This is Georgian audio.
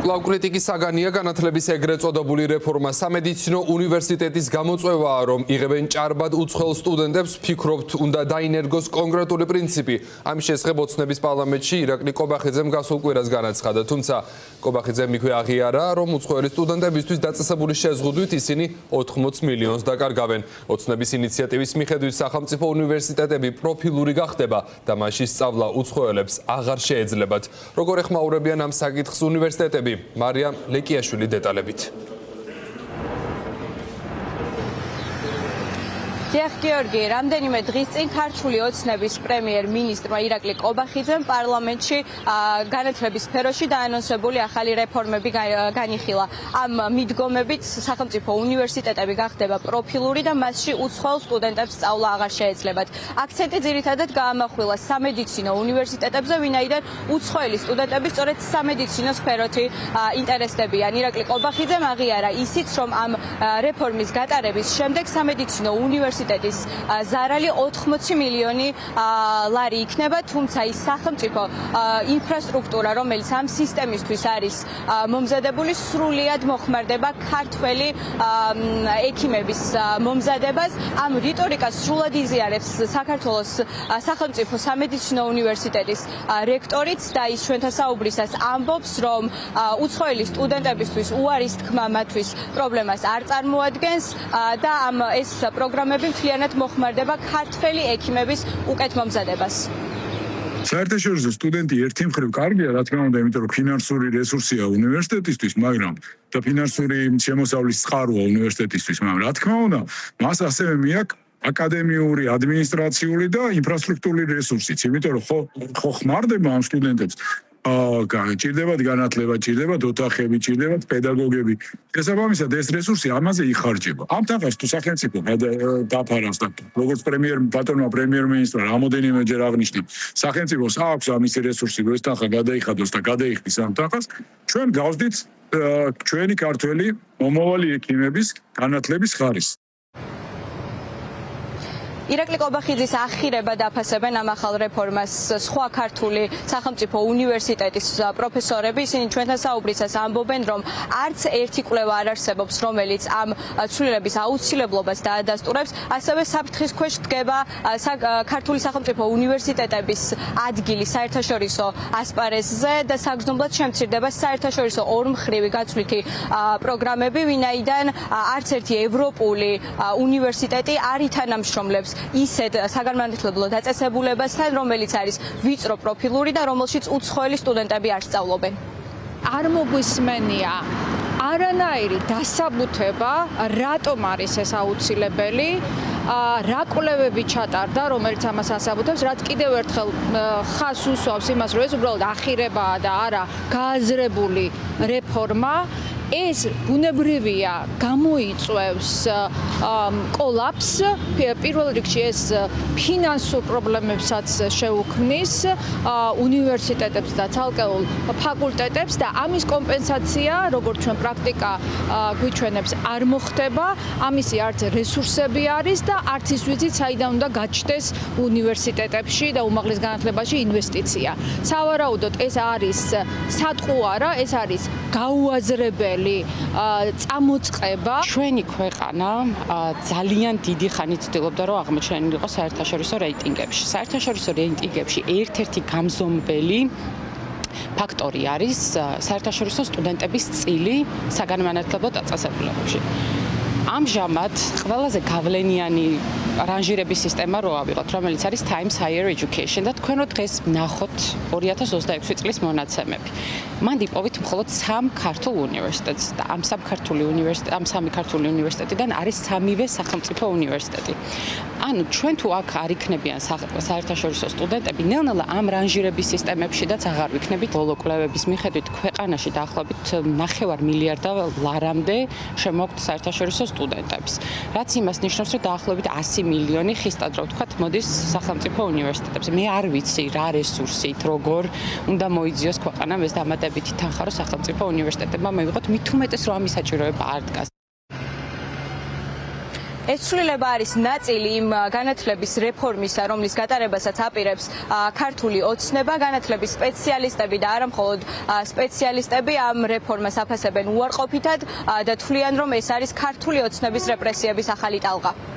კვლავ კრიტიკის საგანია განათლების ეგრეთ წოდებული რეფორმა. სამედიცინო უნივერსიტეტის გამოწვევაა, რომ იღებენ ჭარბად უცხოელ სტუდენტებს, ფიქრობთ, უნდა დაინერგოს კონკრეტული პრინციპი. ამის შესახებ ოცნების პარლამენტში ირაკლი კობახიძემ გასულ კვირას განაცხადა. თუმცა კობახიძემ იქვე აღიარა, რომ უცხოელი სტუდენტებისთვის დაწესებული შეზღუდვით ისინი 80 მილიონს დაკარგავენ. ოცნების ინიციატივის მიხედვით სახელმწიფო უნივერსიტეტები პროფილური გახდება და მასში სწავლა უცხოელებს აღარ შეეძლებათ. როგორ ეხმაურებიან ამ საკითხს უნივერსიტეტები? მარიამ ლეკიაშვილი დეტალებით. დიახ გიორგი, რამდენიმე დღის წინ ქართული ოცნების პრემიერ-მინისტრმა ირაკლი კობახიძემ პარლამენტში განათლების სფეროში დაანონსებული ახალი რეფორმები განიხილა. ამ მიდგომებით სახელმწიფო უნივერსიტეტები გახდება პროფილური და მასში უცხოელ სტუდენტებს სწავლა აღარ შეეძლებათ. აქცენტი ძირითადად გაამახვილა სამედიცინო უნივერსიტეტებზე, ვინაიდან უცხოელი სტუდენტები სწორედ სამედიცინო სფეროთი ინტერესდებიან. ირაკლი კობახიძემ აღიარა ისიც, რომ ამ რეფორმის გატარების შემდეგ სამედიცინო უნივერსიტეტების ზარალი 80 მილიონი ლარი იქნება, თუმცა ის სახელმწიფო ინფრასტრუქტურა, რომელიც ამ სისტემისთვის არის მომზადებული, სრულიად მოხმარდება ქართველი ექიმების მომზადებას. ამ რიტორიკას სრულად იზიარებს საქართველოს სახელმწიფო სამედიცინო უნივერსიტეტის რექტორიც და ის ჩვენთან საუბრისას ამბობს, რომ უცხოელი სტუდენტებისთვის უარის თქმა მათთვის პრობლემას არ წარმოადგენს და ეს პროგრამები მთლიანად მოხმარდება ქართველი ექიმების უკეთ მომზადებას. საერთაშორისო სტუდენტი ერთი მხრივ კარგია, რა თქმა უნდა, იმიტომ რომ ფინანსური რესურსია უნივერსიტეტისთვის, მაგრამ და ფინანსური შემოსავლის წყაროა უნივერსიტეტისთვის, მაგრამ რა თქმა უნდა, მას ასევე მიაქვს აკადემიური, ადმინისტრაციული და ინფრასტრუქტურული რესურსიც, იმიტომ რომ ხო ხმარდება ამ სტუდენტებს ჭირდებათ განათლება, ჭირდებათ ოთახები, ჭირდებათ პედაგოგები. შესაბამისად, ეს რესურსი ამაზე იხარჯება. ამ თანხას თუ სახელმწიფო დაფარავს და როგორც ბატონმა პრემიერ-მინისტრმა რამოდენიმეჯერ აღნიშნა, სახელმწიფოს აქვს ამის რესურსი, რომ ეს თანხა გადაიხადოს და გადაიხდის ამ თანხას, ჩვენ გავსდით ჩვენი ქართველი მომავალი ექიმების განათლების ხარისხს. ირაკლი კობახიძის ახირება დაფასებენ ამ ახალ რეფორმას სხვა ქართული სახელმწიფო უნივერსიტეტის პროფესორები. ისინი ჩვენთან საუბრისას ამბობენ, რომ არც ერთი კვლევა არ არსებობს, რომელიც ამ ცვლილების აუცილებლობას დაადასტურებს. ასევე საფრთხის ქვეშ დგება ქართული სახელმწიფო უნივერსიტეტების ადგილი საერთაშორისო ასპარეზზე და საგრძნობლად შემცირდება საერთაშორისო ორმხრივი გაცვლითი პროგრამები, ვინაიდან არც ერთი ევროპული უნივერსიტეტი არ ითანამშრომლებს ისეთ საგანმანათლებლო დაწესებულებასთან, რომელიც არის ვიწრო პროფილური და რომელშიც უცხოელი სტუდენტები არ სწავლობენ. არ მოგვისმენია არანაირი დასაბუთება, რატომ არის ეს აუცილებელი, რა კვლევები ჩატარდა, რომელიც ამას ასაბუთებს, რაც კიდევ ერთხელ ხაზს უსვამს იმას, რომ ეს უბრალოდ ახირებაა და არა გააზრებული რეფორმა. ეს ბუნებრივია, გამოიწვევს კოლაფს, პირველ რიგში ეს ფინანსურ პრობლემებსაც შეუქმნის უნივერსიტეტებს და ცალკეულ ფაკულტეტებს და ამის კომპენსაცია, როგორც ჩვენ პრაქტიკა გვიჩვენებს, არ მოხდება. ამისი არც რესურსები არის და არც ის ვიცით, საიდან უნდა გაჩნდეს უნივერსიტეტებში და უმაღლეს განათლებაში ინვესტიცია. სავარაუდოდ ეს არის სატყუარა, ეს არის გაუაზრებელი წამოწყება. ჩვენი ქვეყანა ძალიან დიდი ხანი ცდილობდა, რომ აღმოჩენილიყო საერთაშორისო რეიტინგებში. საერთაშორისო რეიტინგებში ერთ-ერთი გამზომველი ფაქტორი არის საერთაშორისო სტუდენტების წილი საგანმანათლებლო დაწესებულებებში. ამჟამად ყველაზე გავლენიანი რანჟირების სისტემა რო ავიღოთ, რომელიც არის Times Higher Education და თქვენო დღეს ნახოთ 2026 წლის მონაცემები. მან იპოვით მხოლოდ 3 ქართულ უნივერსიტეტს და ამ 3 ქართული უნივერსიტეტიდან არის 3-ვე სახელმწიფო უნივერსიტეტი. ანუ ჩვენ თუ აქ არ იქნებიან საერთაშორისო სტუდენტები, ნელ-ნელა ამ რანჟირების სისტემებშიდაც აღარ ვიქნებით. ბოლო კვლევების მიხედვით ქვეყანაში დაახლოებით 9 მილიარდ ლარამდე შემოგვთ საერთაშორისო სტუდენტებს. რაც იმას ნიშნავს, რომ დაახლოებით 100 მილიონი ხისტად რო ვთქვათ, მოდის სახელმწიფო უნივერსიტეტებზე. მე არ ვიცი რა რესურსით, როგორ უნდა მოიძიოს ქვეყანამ ეს დამატებითი თანხა, რომ სახელმწიფო უნივერსიტეტებმა მივიღოთ, მით უმეტეს რომ ამის საჭიროება არ დგას. ეს ცვლილება არის ნაწილი იმ განათლების რეფორმისა, რომლის გატარებასაც აპირებს ქართული ოცნება, განათლების სპეციალისტები და არა მხოლოდ სპეციალისტები ამ რეფორმას აფასებენ უარყოფითად და თვლიან, რომ ეს არის ქართული ოცნების რეპრესიების ახალი ტალღა.